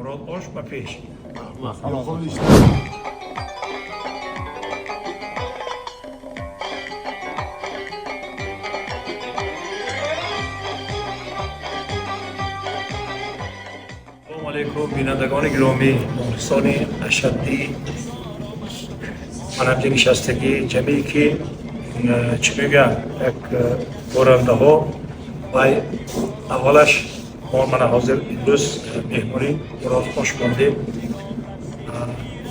Murod osh va pesh. Yoqimli ishlar. Assalomu alaykum binoandagoni giromi, muxlisoni ashaddiy mana bu nishastagi jamiki چی میگم یک گرنده ها و اولش ما من حاضر امروز مهمونی مراد خوش مانده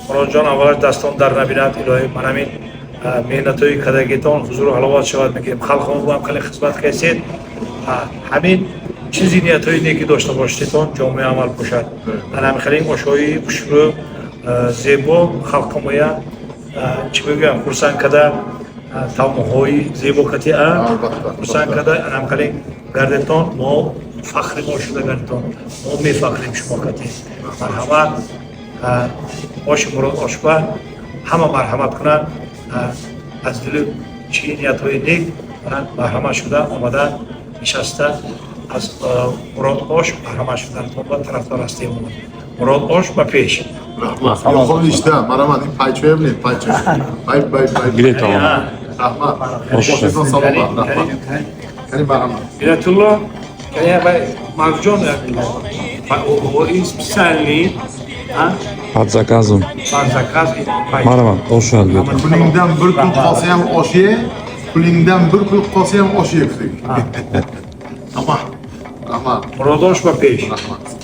مراد جان اولش دستان در نبیند الهی من همین مهنتوی کدگیتان حضور و حلاوت شود میگیم خلق هم هم خیلی خدمت کسید همین چیزی نیتوی نیکی داشته باشتیتان جامعه عمل باشد من هم خیلی مشاهی خوشرو زیبا خلق مویا چی میگم خورسان کده تمام‌های زیباکتی خورسان کده انم خیلی گردتان ما فخری ما شده گردتان ما میفخریم شما کتی مرحمت باش مراد آشپا همه مرحمت کنن از دل چی نیت‌های نیک مرحمت شده آمده نشسته از مراد آش مرحمت شدن تا با طرفدار هستیم مراد آش و پیش Yoqimli ishlar. Maraman, این پایچه ببینید، پایچه. بای. Bilet olaman. Rahmat. Boshingizdan salomat. Rahmat. Karim maraman. Bilatullo kaya Marjon o ism Sally Под заказом. par zakaz Maraman, hoş geldin. Pulingdan bir pul qolsa ham osh ye, pulingdan bir pul qolsa ham osh ye. Tamam. Rahmat. Murod osh va pesh Rahmat.